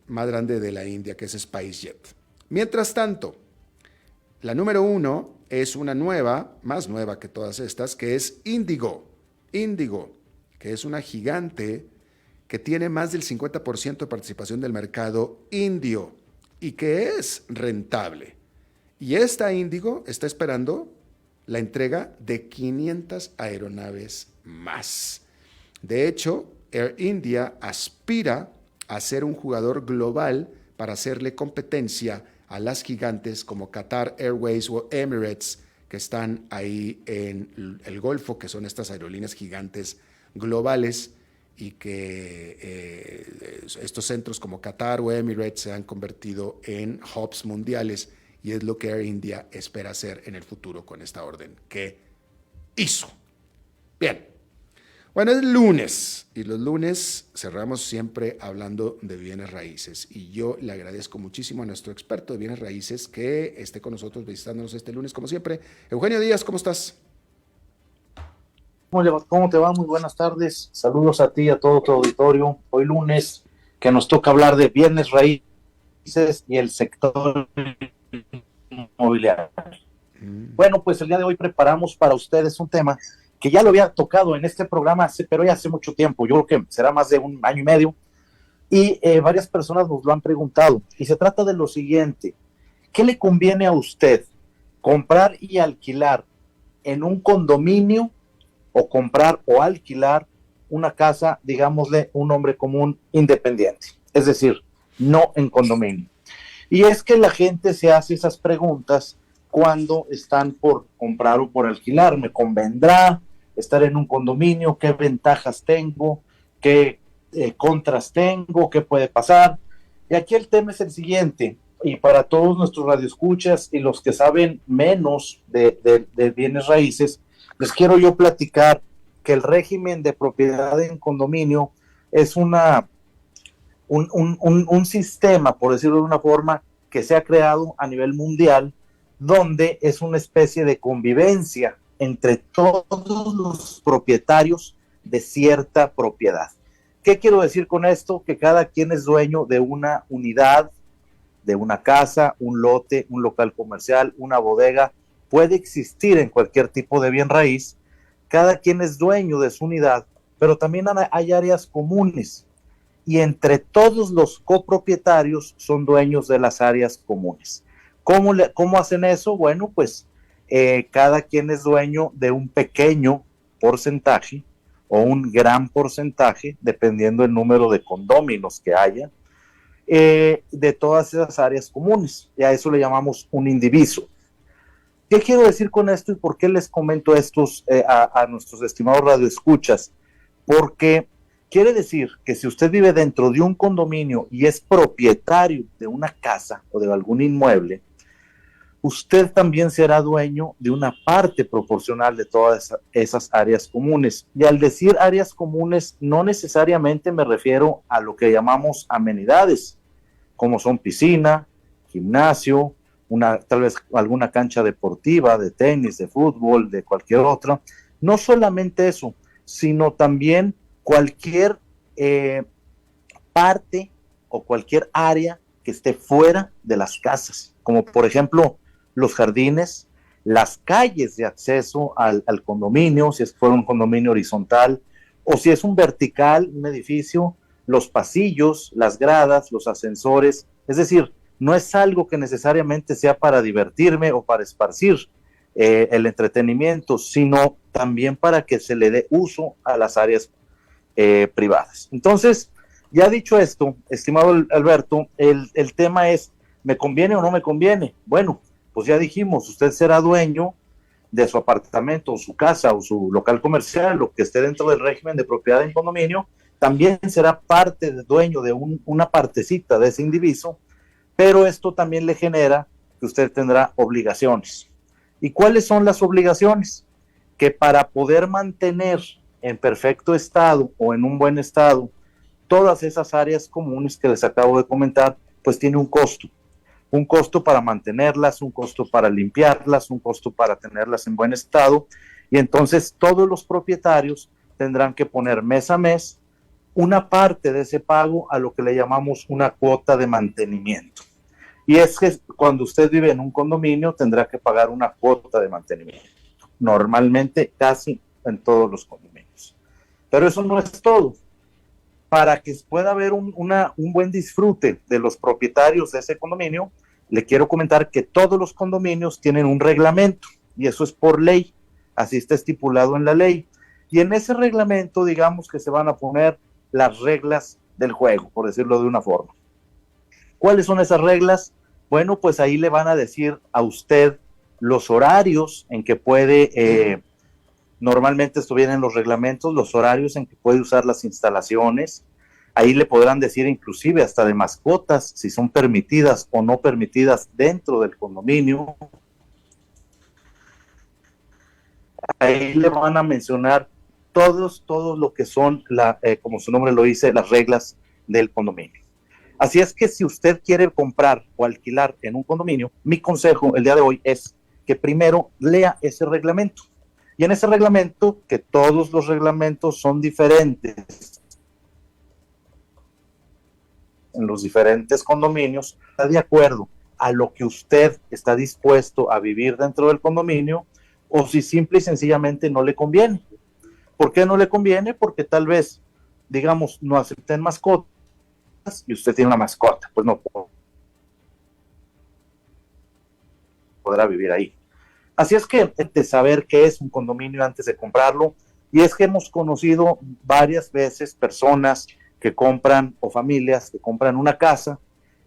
Speaker 3: más grande de la India, que es SpiceJet. Mientras tanto, la número 1 es una nueva, más nueva que todas estas, que es Indigo. Indigo, que es una gigante que tiene más del 50% de participación del mercado indio y que es rentable. Y esta Indigo está esperando la entrega de 500 aeronaves más. De hecho, Air India aspira a ser un jugador global para hacerle competencia a las gigantes como Qatar Airways o Emirates, que están ahí en el Golfo, que son estas aerolíneas gigantes globales, y que estos centros como Qatar o Emirates se han convertido en hubs mundiales, y es lo que Air India espera hacer en el futuro con esta orden que hizo. Bien, bueno, es lunes, y los lunes cerramos siempre hablando de bienes raíces, y yo le agradezco muchísimo a nuestro experto de bienes raíces que esté con nosotros visitándonos este lunes, como siempre. Eugenio Díaz, ¿cómo estás?
Speaker 8: ¿Cómo te va? Muy buenas tardes. Saludos a ti y a todo tu auditorio. Hoy lunes, que nos toca hablar de bienes raíces y el sector inmobiliario. Bueno, pues el día de hoy preparamos para ustedes un tema que ya lo había tocado en este programa, pero ya hace mucho tiempo. Yo creo que será más de un año y medio. Y varias personas nos lo han preguntado. Y se trata de lo siguiente. ¿Qué le conviene a usted? ¿Comprar y alquilar en un condominio o comprar o alquilar una casa, digámosle, un hombre común independiente? Es decir, no en condominio. Y es que la gente se hace esas preguntas cuando están por comprar o por alquilar. ¿Me convendrá estar en un condominio? ¿Qué ventajas tengo? ¿Qué contras tengo? ¿Qué puede pasar? Y aquí el tema es el siguiente, y para todos nuestros radioescuchas y los que saben menos de bienes raíces, les quiero yo platicar que el régimen de propiedad en condominio es un sistema, por decirlo de una forma, que se ha creado a nivel mundial, donde es una especie de convivencia entre todos los propietarios de cierta propiedad. ¿Qué quiero decir con esto? Que cada quien es dueño de una unidad, de una casa, un lote, un local comercial, una bodega. Puede existir en cualquier tipo de bien raíz. Cada quien es dueño de su unidad, pero también hay áreas comunes. Y entre todos los copropietarios son dueños de las áreas comunes. ¿Cómo hacen eso? Bueno, pues cada quien es dueño de un pequeño porcentaje o un gran porcentaje, dependiendo del número de condóminos que haya, de todas esas áreas comunes. Y a eso le llamamos un indiviso. ¿Qué quiero decir con esto y por qué les comento estos a nuestros estimados radioescuchas? Porque quiere decir que si usted vive dentro de un condominio y es propietario de una casa o de algún inmueble, usted también será dueño de una parte proporcional de todas esas áreas comunes. Y al decir áreas comunes, no necesariamente me refiero a lo que llamamos amenidades, como son piscina, gimnasio, tal vez alguna cancha deportiva, de tenis, de fútbol, de cualquier otra. No solamente eso, sino también cualquier parte o cualquier área que esté fuera de las casas, como por ejemplo los jardines, las calles de acceso al condominio, si fuera un condominio horizontal, o si es un vertical, un edificio, los pasillos, las gradas, los ascensores. Es decir, no es algo que necesariamente sea para divertirme o para esparcir el entretenimiento, sino también para que se le dé uso a las áreas privadas. Entonces, ya dicho esto, estimado Alberto, el tema es, ¿me conviene o no me conviene? Bueno, pues ya dijimos, usted será dueño de su apartamento, o su casa, o su local comercial, lo que esté dentro del régimen de propiedad en condominio, también será dueño de una partecita de ese indiviso, pero esto también le genera que usted tendrá obligaciones. ¿Y cuáles son las obligaciones? que para poder mantener en perfecto estado o en un buen estado todas esas áreas comunes que les acabo de comentar, pues tiene un costo para mantenerlas, un costo para limpiarlas, un costo para tenerlas en buen estado, y entonces todos los propietarios tendrán que poner mes a mes una parte de ese pago a lo que le llamamos una cuota de mantenimiento. Y es que cuando usted vive en un condominio tendrá que pagar una cuota de mantenimiento, normalmente casi en todos los condominios. Pero eso no es todo. Para que pueda haber un buen disfrute de los propietarios de ese condominio, le quiero comentar que todos los condominios tienen un reglamento, y eso es por ley, así está estipulado en la ley. Y en ese reglamento, digamos que se van a poner las reglas del juego, por decirlo de una forma. ¿Cuáles son esas reglas? Bueno, pues ahí le van a decir a usted los horarios en que puede, normalmente esto viene en los reglamentos, los horarios en que puede usar las instalaciones. Ahí le podrán decir inclusive hasta de mascotas, si son permitidas o no permitidas dentro del condominio. Ahí le van a mencionar todos lo que son, como su nombre lo dice, las reglas del condominio. Así es que si usted quiere comprar o alquilar en un condominio, mi consejo el día de hoy es que primero lea ese reglamento. Y en ese reglamento, que todos los reglamentos son diferentes en los diferentes condominios, está de acuerdo a lo que usted está dispuesto a vivir dentro del condominio, o si simple y sencillamente no le conviene. ¿Por qué no le conviene? Porque tal vez, digamos, no acepten mascotas y usted tiene una mascota, pues no podrá vivir ahí. Así es que de saber qué es un condominio antes de comprarlo, y es que hemos conocido varias veces personas que compran, o familias que compran una casa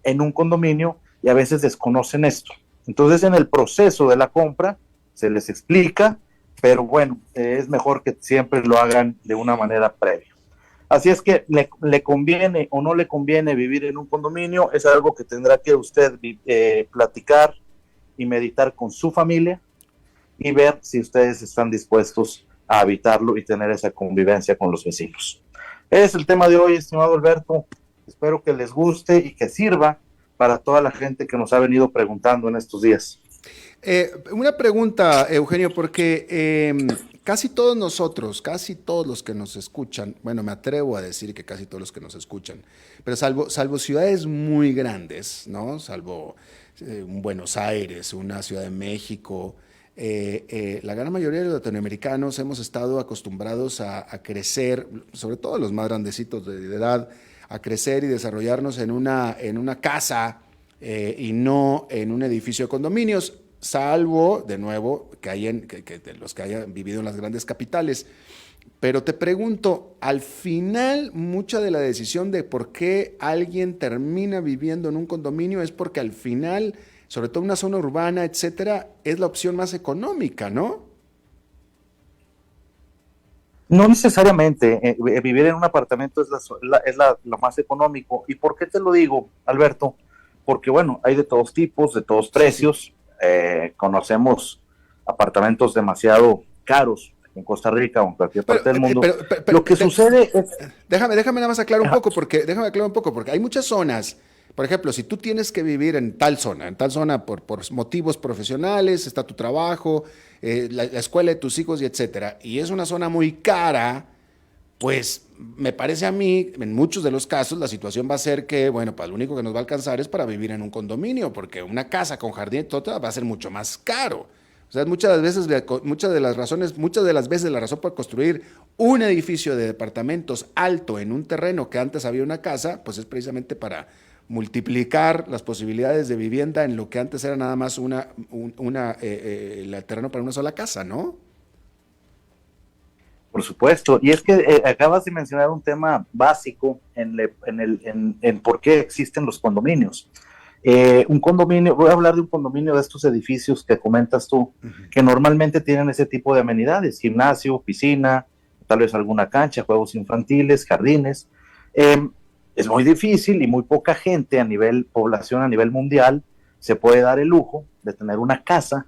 Speaker 8: en un condominio y a veces desconocen esto. Entonces en el proceso de la compra se les explica, pero bueno, es mejor que siempre lo hagan de una manera previa. Así es que le conviene o no le conviene vivir en un condominio, es algo que tendrá que usted platicar y meditar con su familia y ver si ustedes están dispuestos a habitarlo y tener esa convivencia con los vecinos. Es el tema de hoy, estimado Alberto. Espero que les guste y que sirva para toda la gente que nos ha venido preguntando en estos días.
Speaker 3: Una pregunta, Eugenio, porque casi todos nosotros, casi todos los que nos escuchan, bueno, me atrevo a decir que casi todos los que nos escuchan, pero salvo ciudades muy grandes, ¿no? Salvo un Buenos Aires, una Ciudad de México, la gran mayoría de los latinoamericanos hemos estado acostumbrados a crecer, sobre todo los más grandecitos de edad, a crecer y desarrollarnos en una casa y no en un edificio de condominios, salvo, de nuevo, que los que hayan vivido en las grandes capitales. Pero te pregunto, al final, mucha de la decisión de por qué alguien termina viviendo en un condominio es porque al final, sobre todo en una zona urbana, etcétera, es la opción más económica, ¿no?
Speaker 8: No necesariamente. Vivir en un apartamento es lo más económico. ¿Y por qué te lo digo, Alberto? Porque, bueno, hay de todos tipos, de todos precios. Conocemos apartamentos demasiado caros en Costa Rica o en cualquier parte del mundo. Lo que sucede es...
Speaker 3: Déjame nada más aclarar un poco, porque hay muchas zonas. Por ejemplo, si tú tienes que vivir en tal zona por motivos profesionales, está tu trabajo, la escuela de tus hijos y etcétera, y es una zona muy cara, pues me parece a mí, en muchos de los casos, la situación va a ser que, bueno, pues lo único que nos va a alcanzar es para vivir en un condominio, porque una casa con jardín y todo va a ser mucho más caro. O sea, muchas de las veces la razón por construir un edificio de departamentos alto en un terreno que antes había una casa, pues es precisamente para multiplicar las posibilidades de vivienda en lo que antes era nada más el terreno para una sola casa, ¿no?
Speaker 8: Por supuesto, y es que acabas de mencionar un tema básico en por qué existen los condominios. Un condominio, voy a hablar de un condominio de estos edificios que comentas tú, que normalmente tienen ese tipo de amenidades: gimnasio, piscina, tal vez alguna cancha, juegos infantiles, jardines. Es muy difícil y muy poca gente población a nivel mundial se puede dar el lujo de tener una casa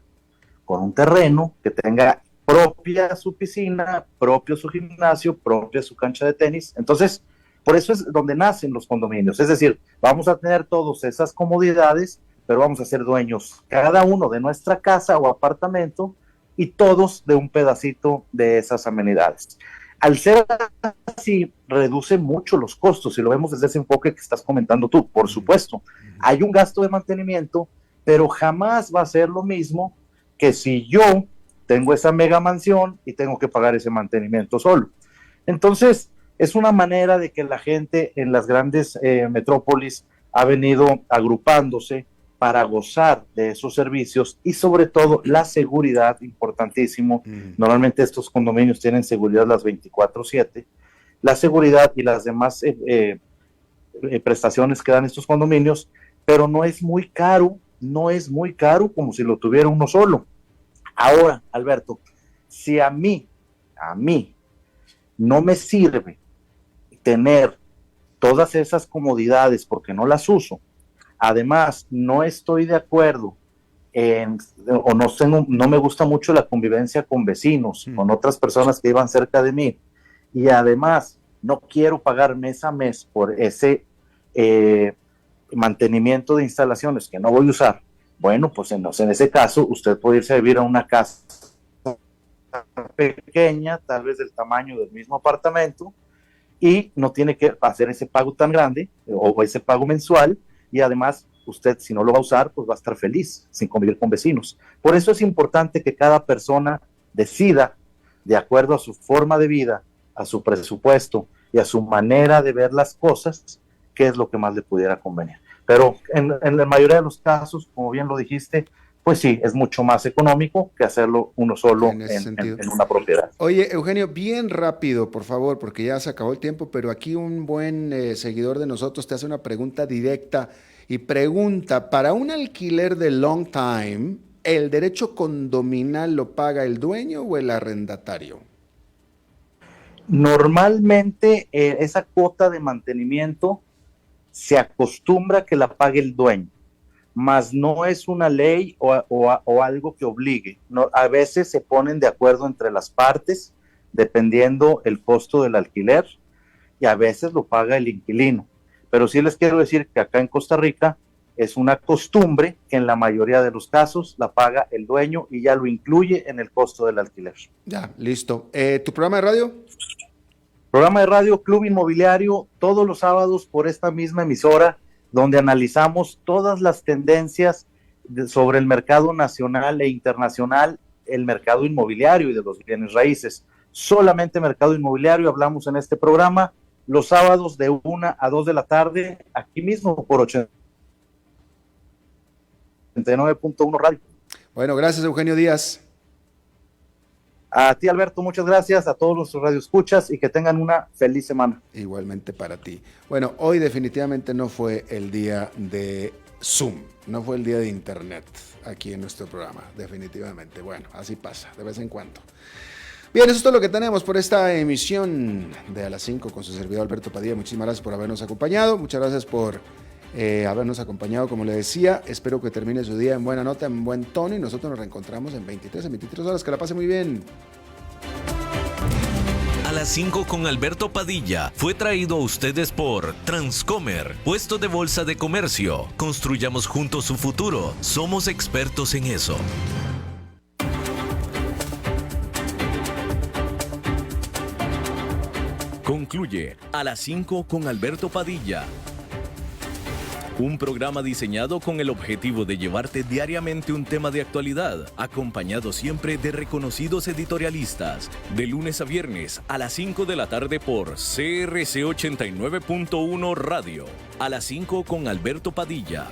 Speaker 8: con un terreno que tenga propia su piscina, propio su gimnasio, propia su cancha de tenis. Entonces, por eso es donde nacen los condominios. Es decir, vamos a tener todas esas comodidades, pero vamos a ser dueños cada uno de nuestra casa o apartamento y todos de un pedacito de esas amenidades. Al ser así, reduce mucho los costos, y lo vemos desde ese enfoque que estás comentando tú. Por supuesto, hay un gasto de mantenimiento, pero jamás va a ser lo mismo que si yo tengo esa mega mansión y tengo que pagar ese mantenimiento solo. Entonces, es una manera de que la gente en las grandes metrópolis ha venido agrupándose para gozar de esos servicios y sobre todo la seguridad, importantísimo. Normalmente estos condominios tienen seguridad las 24/7. La seguridad y las demás prestaciones que dan estos condominios, pero no es muy caro como si lo tuviera uno solo. Ahora, Alberto, si a mí no me sirve tener todas esas comodidades porque no las uso, además no estoy de acuerdo no me gusta mucho la convivencia con vecinos, con otras personas que iban cerca de mí, y además no quiero pagar mes a mes por ese mantenimiento de instalaciones que no voy a usar, bueno, pues en ese caso usted puede irse a vivir a una casa pequeña, tal vez del tamaño del mismo apartamento, y no tiene que hacer ese pago tan grande o ese pago mensual, y además usted, si no lo va a usar, pues va a estar feliz sin convivir con vecinos. Por eso es importante que cada persona decida, de acuerdo a su forma de vida, a su presupuesto y a su manera de ver las cosas, qué es lo que más le pudiera convenir. Pero en la mayoría de los casos, como bien lo dijiste, pues sí, es mucho más económico que hacerlo uno solo en una propiedad.
Speaker 3: Oye, Eugenio, bien rápido, por favor, porque ya se acabó el tiempo, pero aquí un buen seguidor de nosotros te hace una pregunta directa y pregunta, para un alquiler de long time, ¿el derecho condominal lo paga el dueño o el arrendatario?
Speaker 8: Normalmente esa cuota de mantenimiento se acostumbra que la pague el dueño, mas no es una ley o algo que obligue. No, a veces se ponen de acuerdo entre las partes, dependiendo el costo del alquiler, y a veces lo paga el inquilino. Pero sí les quiero decir que acá en Costa Rica es una costumbre que en la mayoría de los casos la paga el dueño y ya lo incluye en el costo del alquiler.
Speaker 3: Ya, listo. ¿Tu programa de radio?
Speaker 8: Programa de radio Club Inmobiliario, todos los sábados por esta misma emisora, donde analizamos todas las tendencias sobre el mercado nacional e internacional, el mercado inmobiliario y de los bienes raíces. Solamente mercado inmobiliario hablamos en este programa, los sábados de 1 a 2 de la tarde, aquí mismo por 89.1 Radio.
Speaker 3: Bueno, gracias, Eugenio Díaz.
Speaker 8: A ti, Alberto, muchas gracias, a todos nuestros radioescuchas y que tengan una feliz semana.
Speaker 3: Igualmente para ti. Bueno, hoy definitivamente no fue el día de Zoom, no fue el día de Internet aquí en nuestro programa, definitivamente. Bueno, así pasa, de vez en cuando. Bien, eso es todo lo que tenemos por esta emisión de A las 5 con su servidor Alberto Padilla. Muchísimas gracias por habernos acompañado, muchas gracias por habernos acompañado, como le decía. Espero que termine su día en buena nota, en buen tono, y nosotros nos reencontramos en 23 horas. Que la pase muy bien.
Speaker 1: A las 5 con Alberto Padilla fue traído a ustedes por Transcomer, puesto de bolsa de comercio. Construyamos juntos su futuro. Somos expertos en eso. Concluye A las 5 con Alberto Padilla. Un programa diseñado con el objetivo de llevarte diariamente un tema de actualidad, acompañado siempre de reconocidos editorialistas, de lunes a viernes a las 5 de la tarde por CRC 89.1 Radio. A las 5 con Alberto Padilla.